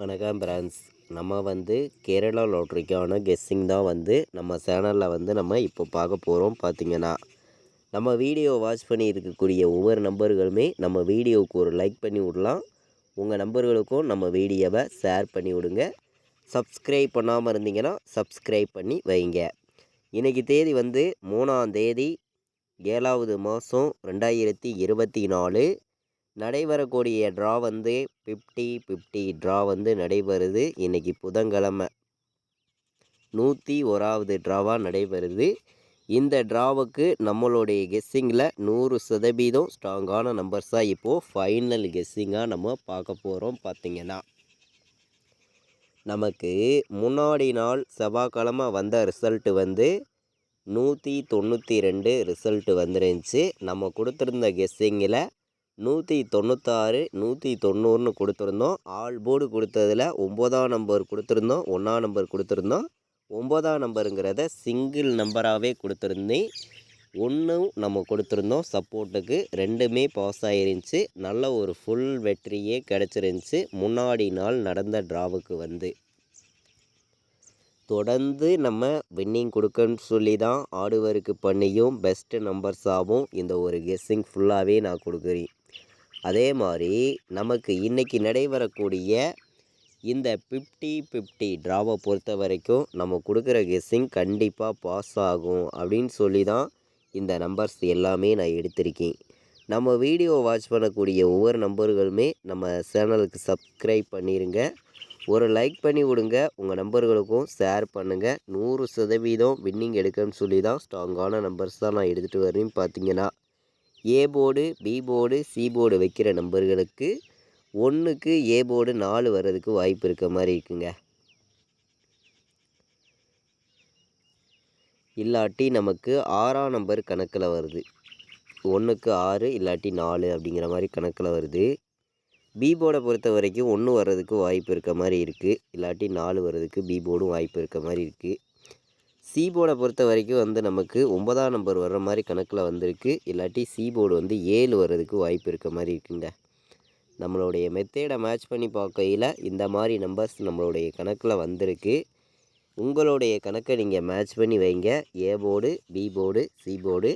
வணக்கம் ஃப்ரெண்ட்ஸ். நம்ம கேரளா லாட்ரிக்கான கெஸ்ஸிங் தான் நம்ம சேனலில் நம்ம இப்போ பார்க்க போகிறோம். பார்த்திங்கன்னா நம்ம வீடியோ வாட்ச் பண்ணி இருக்கக்கூடிய ஒவ்வொரு நம்பர்களுமே நம்ம வீடியோவுக்கு ஒரு லைக் பண்ணி விடலாம். உங்கள் நம்பர்களுக்கும் நம்ம வீடியோவை ஷேர் பண்ணி விடுங்க. சப்ஸ்கிரைப் பண்ணாமல் இருந்தீங்கன்னா சப்ஸ்கிரைப் பண்ணி வைங்க. இன்றைக்கி தேதி 3ஆம் தேதி 7வது மாதம் 2024. நடைபெறக்கூடிய ட்ரா 50-50 ட்ரா நடைபெறுது. இன்றைக்கி புதன்கிழமை 101வது ட்ராவாக நடைபெறுது. இந்த ட்ராவுக்கு நம்மளுடைய கெஸ்ஸிங்கில் 100% ஸ்ட்ராங்கான நம்பர்ஸாக இப்போது ஃபைனல் கெஸ்ஸிங்காக நம்ம பார்க்க போகிறோம். பார்த்திங்கன்னா நமக்கு முன்னாடி நாள் செவ்வாய்க்கிழமை வந்த ரிசல்ட்டு 192 ரிசல்ட்டு வந்துருந்துச்சு. நம்ம கொடுத்துருந்த கெஸ்ஸிங்கில் 196 190ன்னு கொடுத்துருந்தோம். ஆல் போர்டு கொடுத்ததில் 9ஆம் நம்பர் கொடுத்துருந்தோம், 1ஆம் நம்பர் கொடுத்துருந்தோம். 9ஆம் நம்பருங்கிறத சிங்கிள் நம்பராகவே கொடுத்துருந்தேன். 1 நம்ம கொடுத்துருந்தோம் சப்போர்ட்டுக்கு. 2மே பாஸ் ஆகிருந்துச்சு. நல்ல ஒரு ஃபுல் வெற்றியே கிடச்சிருந்துச்சு. முன்னாடி நாள் நடந்த ட்ராவுக்கு தொடர்ந்து நம்ம வின்னிங் கொடுக்கன்னு சொல்லி தான் ஆடுவருக்கு பண்ணியும் பெஸ்ட்டு நம்பர்ஸாகவும் இந்த ஒரு கெஸ்ஸிங் ஃபுல்லாகவே நான் கொடுக்குறேன். அதே மாதிரி நமக்கு இன்றைக்கி நடைபெறக்கூடிய இந்த 50-50 ட்ராவை பொறுத்த வரைக்கும் நம்ம கொடுக்குற கெஸ்ஸிங் கண்டிப்பாக பாஸ் ஆகும் அப்படின்னு சொல்லி தான் இந்த நம்பர்ஸ் எல்லாமே நான் எடுத்திருக்கேன். நம்ம வீடியோ வாட்ச் பண்ணக்கூடிய ஒவ்வொரு நம்பர்களுமே நம்ம சேனலுக்கு சப்ஸ்கிரைப் பண்ணிடுங்க. ஒரு லைக் பண்ணி விடுங்க. உங்கள் நம்பர்களுக்கும் ஷேர் பண்ணுங்கள். 100% வின்னிங் எடுக்கணும்னு சொல்லி தான் ஸ்ட்ராங்கான நம்பர்ஸ் தான் நான் எடுத்துகிட்டு வரேன். பார்த்திங்கன்னா A board, B board, C board வைக்கிற நம்பர்களுக்கு 1க்கு ஏ போர்டு 4 வர்றதுக்கு வாய்ப்பு இருக்க மாதிரி இருக்குங்க. இல்லாட்டி நமக்கு 6ஆம் நம்பர் கணக்கில் வருது. 1க்கு 6 இல்லாட்டி 4 அப்படிங்கிற மாதிரி கணக்கில் வருது. பி போர்டை பொறுத்த வரைக்கும் 1 வர்றதுக்கு வாய்ப்பு இருக்க மாதிரி இருக்குது. இல்லாட்டி 4 வர்றதுக்கு பி போர்டும் வாய்ப்பு இருக்க மாதிரி இருக்குது. சி போர்டை பொறுத்த வரைக்கும் நமக்கு 9ஆம் நம்பர் வர்ற மாதிரி கணக்கில் வந்திருக்கு. இல்லாட்டி சி போர்டு 7 வர்றதுக்கு வாய்ப்பு இருக்க மாதிரி இருக்குங்க. நம்மளுடைய மெத்தேடை மேட்ச் பண்ணி பார்க்கையில் இந்த மாதிரி நம்பர்ஸ் நம்மளுடைய கணக்கில் வந்திருக்கு. உங்களுடைய கணக்கை நீங்கள் மேட்ச் பண்ணி வைங்க. A board, B board, C board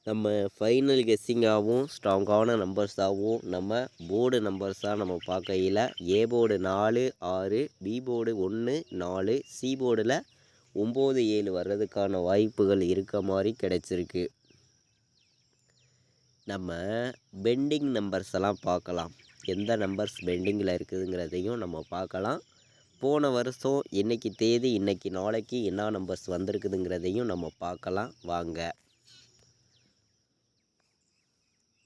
நம்ம ஃபைனல் கெஸ்ஸிங்காகவும் ஸ்ட்ராங்கான நம்பர்ஸாகவும் நம்ம போர்டு நம்பர்ஸாக நம்ம பார்க்கையில் A board 4 6, B board 1 4, C போர்டில் 9 7 வர்றதுக்கான வாய்ப்புகள் இருக்க மாதிரி கிடச்சிருக்கு. நம்ம பெண்டிங் நம்பர்ஸ் எல்லாம் பார்க்கலாம். எந்த நம்பர்ஸ் பெண்டிங்கில் இருக்குதுங்கிறதையும் நம்ம பார்க்கலாம். போன வருஷம் இன்றைக்கி தேதி இன்றைக்கி நாளைக்கு என்ன நம்பர்ஸ் வந்திருக்குதுங்கிறதையும் நம்ம பார்க்கலாம் வாங்க.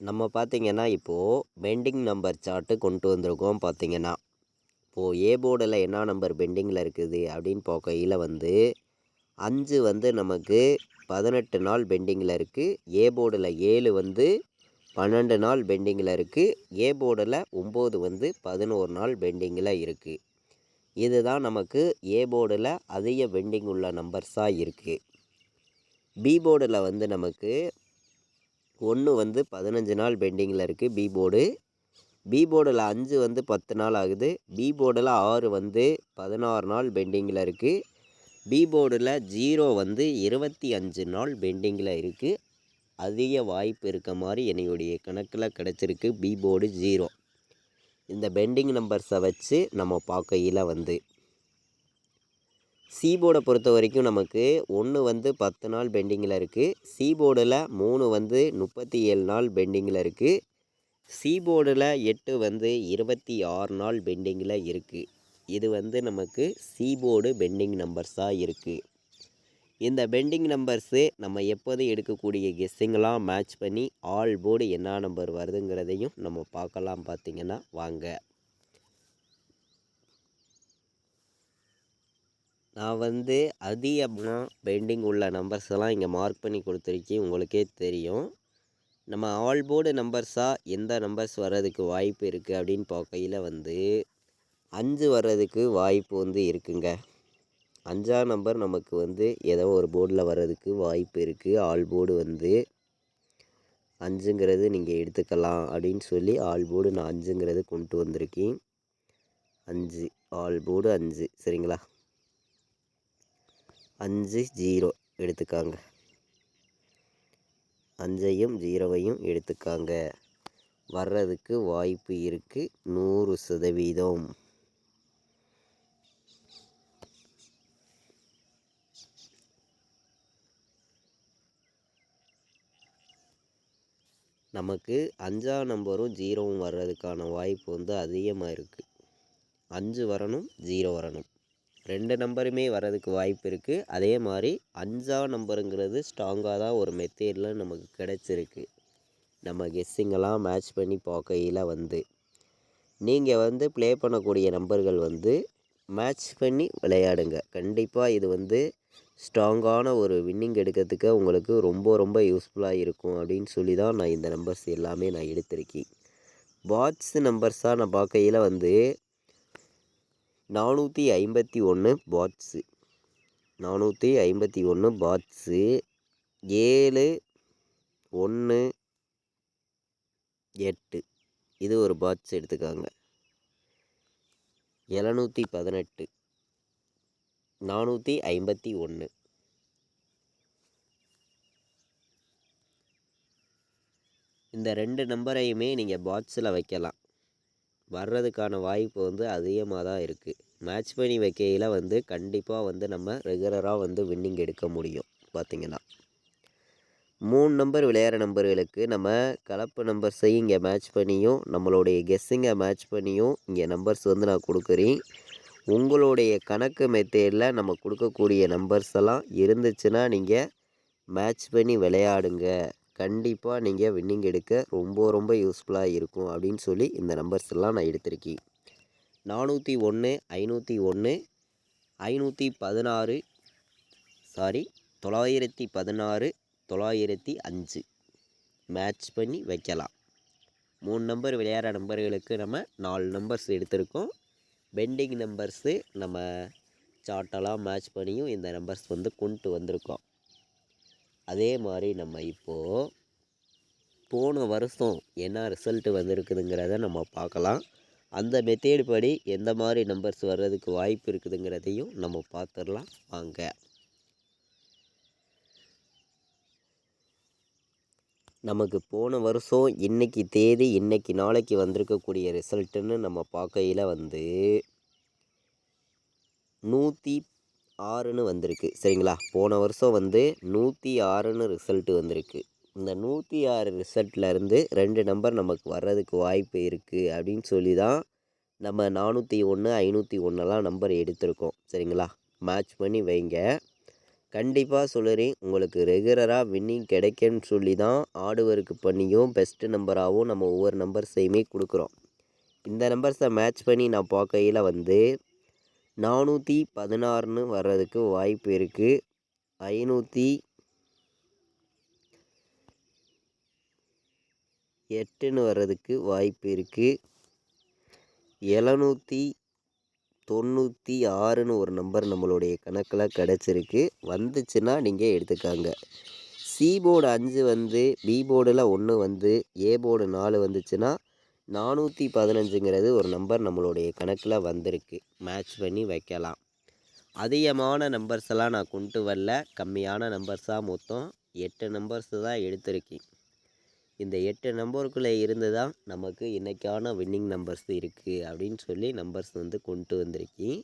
நம்ம பார்த்திங்கன்னா இப்போது பெண்டிங் நம்பர் சார்ட்டு கொண்டு வந்திருக்கோம். பார்த்திங்கன்னா இப்போது ஏ போர்டில் என்ன நம்பர் பெண்டிங்கில் இருக்குது அப்படின்னு பார்க்கையில் 5 நமக்கு 18 நாள் பெண்டிங்கில் இருக்குது. ஏ போர்டில் 7 12 நாள் பெண்டிங்கில் இருக்குது. ஏ போர்டில் 9 11 நாள் பெண்டிங்கில் இருக்குது. இதுதான் நமக்கு ஏ போர்டில் அதிக பெண்டிங் உள்ள நம்பர்ஸாக இருக்குது. பி போர்டில் நமக்கு 1 15 நாள் பெண்டிங்கில் இருக்குது. பி போர்டில் 5 10 நாள் ஆகுது. பி போர்டில் 6 16 நாள் பெண்டிங்கில் இருக்குது. பி போர்டில் 0 25 நாள் பெண்டிங்கில் இருக்குது. அதிக வாய்ப்பு இருக்க மாதிரி என்னுடைய கணக்கில் கிடச்சிருக்கு. B board 0. இந்த பெண்டிங் நம்பர்ஸை வச்சு நம்ம பார்க்கையில் சி போர்டை பொறுத்த வரைக்கும் நமக்கு 1 10 நாள் பெண்டிங்கில் இருக்குது. சி போர்டில் 3 37 நாள் பெண்டிங்கில் இருக்குது. சி போர்டில் 8 26 நாள் பெண்டிங்கில் இருக்குது. இது நமக்கு சி போர்டு பெண்டிங் நம்பர்ஸாக இருக்குது. இந்த பெண்டிங் நம்பர்ஸு நம்ம எப்போது எடுக்கக்கூடிய கெஸ்ஸிங்கெலாம் மேட்ச் பண்ணி ஆல் போர்டு என்ன நம்பர் வருதுங்கிறதையும் நம்ம பார்க்கலாம். பார்த்திங்கன்னா வாங்க. நான் அதிகமாக பெண்டிங் உள்ள நம்பர்ஸ் எல்லாம் இங்கே மார்க் பண்ணி கொடுத்துருக்கேன். உங்களுக்கே தெரியும். நம்ம ஆல் போர்டு நம்பர்ஸாக எந்த நம்பர்ஸ் வர்றதுக்கு வாய்ப்பு இருக்குது அப்படின்னு பார்க்கையில் 5 வர்றதுக்கு வாய்ப்பு இருக்குங்க. 5ஆம் நம்பர் நமக்கு ஏதோ ஒரு போர்டில் வர்றதுக்கு வாய்ப்பு இருக்குது. ஆல் போர்டு 5ங்கிறது நீங்கள் எடுத்துக்கலாம் அப்படின்னு சொல்லி ஆல் போர்டு நான் 5ங்கிறது கொண்டு வந்திருக்கேன். 5 ஆல் போர்டு 5 சரிங்களா. 5 0 எடுத்துக்காங்க. 5ஐயும் 0வையும் எடுத்துக்காங்க. வர்றதுக்கு வாய்ப்பு இருக்குது 100%. நமக்கு 5ஆம் நம்பரும் 0வும் வர்றதுக்கான வாய்ப்பு வந்து அதிகமாக இருக்குது. 5 வரணும் 0 வரணும், 2 நம்பருமே வர்றதுக்கு வாய்ப்பு இருக்குது. அதே மாதிரி 5ஆம் நம்பருங்கிறது ஸ்ட்ராங்காக தான் ஒரு மெத்தேடில் நமக்கு கிடச்சிருக்கு. நம்ம கெஸ்ஸிங்கெல்லாம் மேட்ச் பண்ணி பார்க்கையில் வந்து நீங்கள் வந்து ப்ளே பண்ணக்கூடிய நம்பர்கள் வந்து மேட்ச் பண்ணி விளையாடுங்க. கண்டிப்பாக இது வந்து ஸ்ட்ராங்கான ஒரு வின்னிங் எடுக்கிறதுக்கு உங்களுக்கு ரொம்ப ரொம்ப யூஸ்ஃபுல்லாக இருக்கும் அப்படின்னு சொல்லி தான் நான் இந்த நம்பர்ஸ் எல்லாமே நான் எடுத்திருக்கேன். பாட்ஸ் நம்பர்ஸாக நான் பார்க்கையில் வந்து 451 பாட்ஸு, 451 பாட்ஸு, 7 1 8 இது ஒரு பாட்ஸ் எடுத்துக்காங்க. 718 451 இந்த 2 நம்பரையுமே நீங்கள் பாட்ஸில் வைக்கலாம். வர்றதுக்கான வாய்ப்பு வந்து அதிகமாக தான் இருக்குது. மேட்ச் பண்ணி வைக்கையில் வந்து கண்டிப்பாக வந்து நம்ம ரெகுலராக வந்து வின்னிங் எடுக்க முடியும். பார்த்திங்கன்னா 3 நம்பர் விளையாடுற நம்பர்களுக்கு நம்ம கலப்பு நம்பர்ஸையும் இங்கே மேட்ச் பண்ணியும் நம்மளுடைய கெஸ்ஸிங்கை மேட்ச் பண்ணியும் இங்கே நம்பர்ஸ் வந்து நான் கொடுக்குறேன். உங்களுடைய கணக்கு மெத்தேடில் நம்ம கொடுக்கக்கூடிய நம்பர்ஸ் எல்லாம் இருந்துச்சுன்னா நீங்கள் மேட்ச் பண்ணி விளையாடுங்க. கண்டிப்பாக நீங்கள் வின்னிங் எடுக்க ரொம்ப ரொம்ப யூஸ்ஃபுல்லாக இருக்கும் அப்படின்னு சொல்லி இந்த நம்பர்ஸ் எல்லாம் நான் எடுத்திருக்கேன். 401 501 516 916 905 மேட்ச் பண்ணி வைக்கலாம். 3 நம்பர் விளையாடுற நம்பர்களுக்கு நம்ம 4 நம்பர்ஸ் எடுத்திருக்கோம். பெண்டிங் நம்பர்ஸு நம்ம சார்ட்டெல்லாம் மேட்ச் பண்ணியும் இந்த நம்பர்ஸ் வந்து கொண்டு வந்திருக்கோம். அதே மாதிரி நம்ம இப்போது போன வருஷம் என்ன ரிசல்ட்டு வந்திருக்குதுங்கிறத நம்ம பார்க்கலாம். அந்த மெத்தேடு படி எந்த மாதிரி நம்பர்ஸ் வர்றதுக்கு வாய்ப்பு இருக்குதுங்கிறதையும் நம்ம பார்த்துடலாம் வாங்க. நமக்கு போன வருஷம் இன்றைக்கி தேதி இன்றைக்கி நாளைக்கு வந்திருக்கக்கூடிய ரிசல்ட்டுன்னு நம்ம பார்க்கையில் வந்து 106ன்னு வந்திருக்கு சரிங்களா. போன வருஷம் வந்து 106ன்னு ரிசல்ட்டு வந்திருக்கு. இந்த 106 ரிசல்ட்லேருந்து 2 நம்பர் நமக்கு வர்றதுக்கு வாய்ப்பு இருக்குது அப்படின்னு சொல்லி தான் நம்ம 401 501 நம்பர் எடுத்திருக்கோம் சரிங்களா. மேட்ச் பண்ணி வைங்க. கண்டிப்பாக சொல்லுறேன், உங்களுக்கு ரெகுலராக வின்னிங் கிடைக்குன்னு சொல்லி தான் ஆடுவருக்கு பண்ணியும் பெஸ்ட்டு நம்பராகவும் நம்ம ஒவ்வொரு நம்பர்ஸையுமே கொடுக்குறோம். இந்த நம்பர்ஸை மேட்ச் பண்ணி நான் பார்க்கையில் வந்து 416ன்னு வர்றதுக்கு வாய்ப்பு இருக்குது. 508ன்னு வர்றதுக்கு வாய்ப்பு இருக்குது. 796ன்னு ஒரு நம்பர் நம்மளுடைய கணக்கில் கிடச்சிருக்கு. வந்துச்சுன்னா நீங்கள் எடுத்துக்காங்க. சி போர்டு 5 வந்து பி போர்டில் 1 வந்து ஏ போர்டு 4 வந்துச்சுன்னா 415ங்கிறது ஒரு நம்பர் நம்மளுடைய கணக்கில் வந்திருக்கு. மேட்ச் பண்ணி வைக்கலாம். அதிகமான நம்பர்ஸ் எல்லாம் நான் கொண்டு வரல. கம்மியான நம்பர்ஸாக மொத்தம் 8 நம்பர்ஸ் தான் எடுத்திருக்கேன். இந்த 8 நம்பருக்குள்ளே இருந்து தான் நமக்கு இன்றைக்கான வின்னிங் நம்பர்ஸ் இருக்குது அப்படின்னு சொல்லி நம்பர்ஸ் வந்து கொண்டு வந்திருக்கேன்.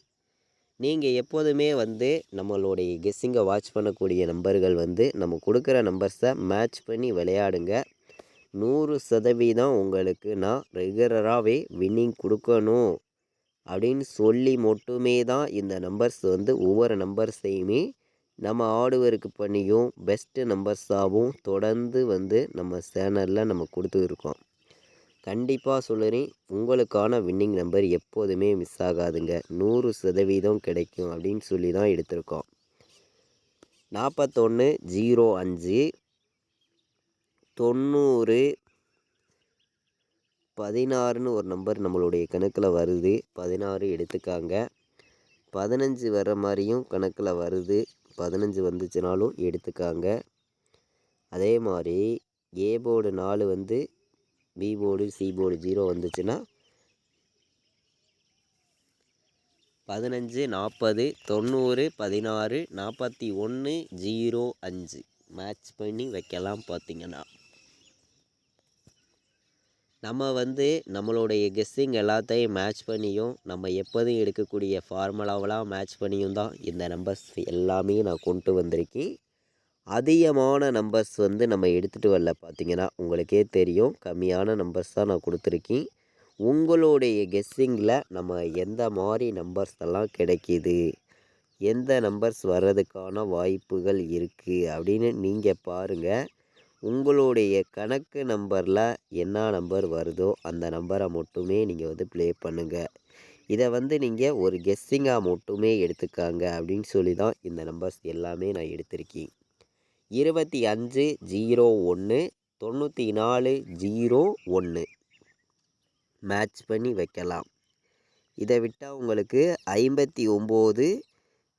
நீங்கள் எப்போதுமே வந்து நம்மளுடைய கெஸ்ஸிங்கை வாட்ச் பண்ணக்கூடிய நம்பர்கள் வந்து நம்ம கொடுக்குற நம்பர்ஸை மேட்ச் பண்ணி விளையாடுங்க. 100% உங்களுக்கு நான் ரெகுலராகவே வின்னிங் கொடுக்கணும் அப்படின்னு சொல்லி மட்டுமே தான் இந்த நம்பர்ஸ் வந்து ஒவ்வொரு நம்பர்ஸையுமே நம்ம ஆடுவருக்கு பண்ணியும் பெஸ்ட்டு நம்பர்ஸாகவும் தொடர்ந்து வந்து நம்ம சேனலில் நம்ம கொடுத்துருக்கோம். கண்டிப்பாக சொல்லுறேன், உங்களுக்கான வின்னிங் நம்பர் எப்போதுமே மிஸ் ஆகாதுங்க. 100% கிடைக்கும் அப்படின்னு சொல்லி தான் எடுத்திருக்கோம். 41 05 90 16ன்னு ஒரு நம்பர் நம்மளுடைய கணக்கில் வருது. 16 எடுத்துக்காங்க. 15 வர்ற மாதிரியும் கணக்கில் வருது. 15 வந்துச்சுனாலும் எடுத்துக்காங்க. அதே மாதிரி ஏ போர்டு 4 வந்து பி போர்டு சி போர்டு 0 வந்துச்சுன்னா 15 40 90 16 41 05 மேட்ச் பண்ணி வைக்கலாம். பார்த்திங்கன்னா நம்ம வந்து நம்மளுடைய கெஸ்ஸிங் எல்லாத்தையும் மேட்ச் பண்ணியும் நம்ம எப்போதும் எடுக்கக்கூடிய ஃபார்முலாவெலாம் மேட்ச் பண்ணியும் தான் இந்த நம்பர்ஸ் எல்லாமே நான் கொண்டு வந்திருக்கேன். அதிகமான நம்பர்ஸ் வந்து நம்ம எடுத்துகிட்டு வரல. பார்த்திங்கன்னா உங்களுக்கே தெரியும், கம்மியான நம்பர்ஸ் தான் நான் கொடுத்துருக்கேன். உங்களுடைய கெஸ்ஸிங்கில் நம்ம எந்த மாதிரி நம்பர்ஸ் எல்லாம் கிடைக்கிது, எந்த நம்பர்ஸ் வர்றதுக்கான வாய்ப்புகள் இருக்குது அப்படின்னு நீங்கள் பாருங்கள். உங்களுடைய கணக்கு நம்பரில் என்ன நம்பர் வருதோ அந்த நம்பரை மட்டுமே நீங்கள் வந்து ப்ளே பண்ணுங்கள். இதை வந்து நீங்கள் ஒரு கெஸ்ஸிங்காக மட்டுமே எடுத்துக்காங்க அப்படின்னு சொல்லி தான் இந்த நம்பர்ஸ் எல்லாமே நான் எடுத்திருக்கேன். 25 01 94 01 மேட்ச் பண்ணி வைக்கலாம். இதை விட்டால் உங்களுக்கு 59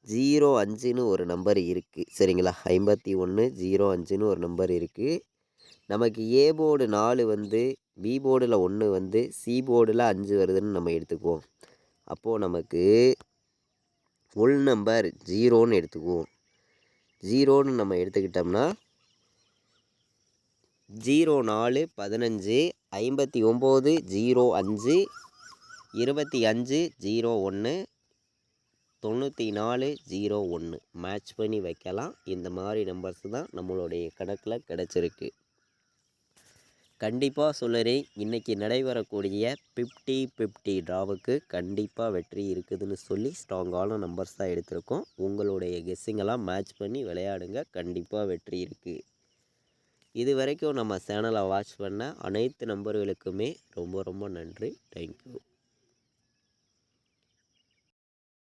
05ன்னு ஒரு நம்பர் இருக்குது. சரிங்களா, 51 05ன்னு ஒரு நம்பர் இருக்குது. நமக்கு ஏ போர்டு 4 வந்து பி போர்டில் 1 வந்து சி போர்டில் 5 வருதுன்னு நம்ம எடுத்துக்குவோம். அப்போது நமக்கு உள் நம்பர் 0ன்னு எடுத்துக்குவோம். 0ன்னு நம்ம எடுத்துக்கிட்டோம்னா 04 15 59 05 25 01 94 01 மேட்ச் பண்ணி வைக்கலாம். இந்த மாதிரி நம்பர்ஸ் தான் நம்மளுடைய கணக்கில் கிடச்சிருக்கு. கண்டிப்பாக சொல்லுறேன், இன்றைக்கி நடைபெறக்கூடிய 50-50 ட்ராவுக்கு கண்டிப்பாக வெற்றி இருக்குதுன்னு சொல்லி ஸ்ட்ராங்கான நம்பர்ஸ் தான் எடுத்திருக்கோம். உங்களுடைய கெஸ்ஸிங்கெல்லாம் மேட்ச் பண்ணி விளையாடுங்க, கண்டிப்பாக வெற்றி இருக்குது. இது வரைக்கும் நம்ம சேனலை வாட்ச் பண்ண அனைத்து நம்பர்களுக்குமே ரொம்ப ரொம்ப நன்றி. தேங்க்யூ.